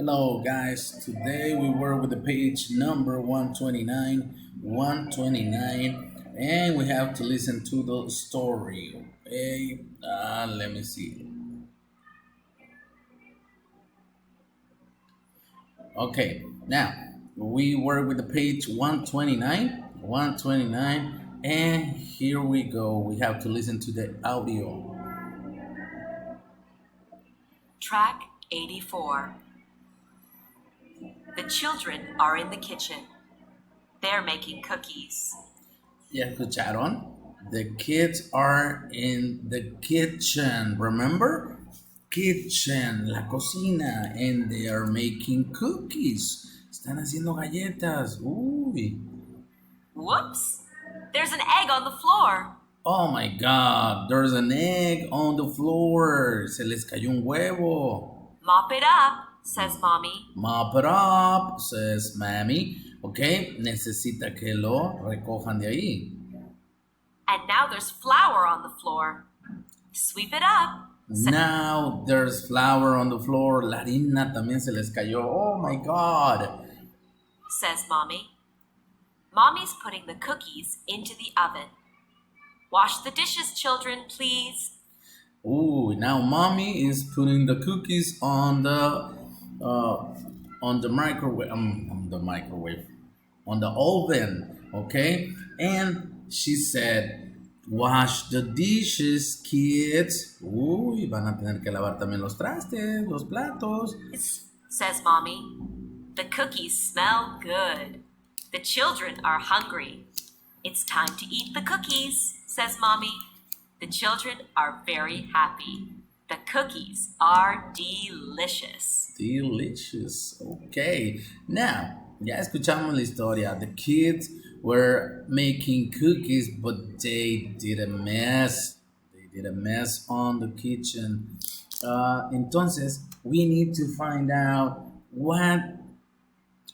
Hello guys, today we were with the page number 129, and we have to listen to the story. Okay, let me see. Okay, now we were with the page 129, and here we go. We have to listen to the audio. Track 84. The children are in the kitchen. They're making cookies. ¿Ya escucharon? The kids are in the kitchen, remember? Kitchen, la cocina, and they are making cookies. Están haciendo galletas. Uy. Whoops! There's an egg on the floor. Oh my God, there's an egg on the floor. Se les cayó un huevo. Mop it up, says Mommy. Mop it up, says Mammy. Ok, necesita que lo recojan de ahí. And now there's flour on the floor. Sweep it up. Now there's flour on the floor. La harina también se les cayó. Oh my God, says Mommy. Mommy's putting the cookies into the oven. Wash the dishes, children, please. Ooh, now Mommy is putting the cookies on the microwave, on the oven, okay? And she said, wash the dishes, kids. Uy, van a tener que lavar también los trastes, los platos. Says Mommy. The cookies smell good. The children are hungry. It's time to eat the cookies, says Mommy. The children are very happy. The cookies are delicious. Delicious. Okay. Now, ya escuchamos la historia. The kids were making cookies, but they did a mess. They did a mess on the kitchen. Entonces, we need to find out what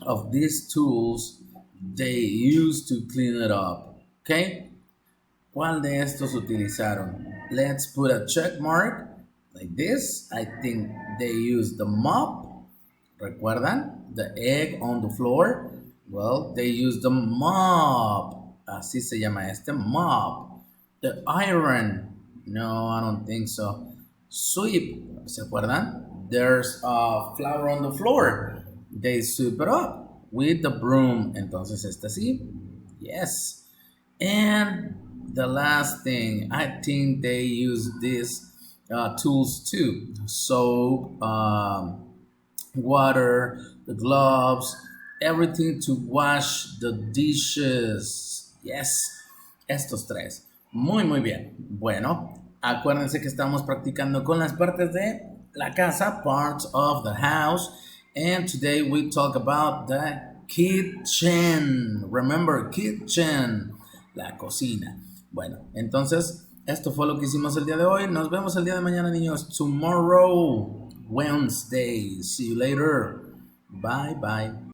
of these tools they used to clean it up. Okay? ¿Cuál de estos utilizaron? Let's put a check mark like this. I think they used the mop. ¿Recuerdan? The egg on the floor. Well, they used the mop. Así se llama este, mop. The iron. No, I don't think so. Sweep. ¿Se acuerdan? There's flour on the floor. They sweep it up with the broom. Entonces, este sí. Yes. And the last thing, I think they use these tools too. Soap, water, the gloves, everything to wash the dishes. Yes, estos tres. Muy bien. Bueno, acuérdense que estamos practicando con las partes de la casa, parts of the house. And today we talk about the kitchen. Remember, kitchen, la cocina. Bueno, entonces, esto fue lo que hicimos el día de hoy. Nos vemos el día de mañana, niños. Tomorrow, Wednesday. See you later. Bye, bye.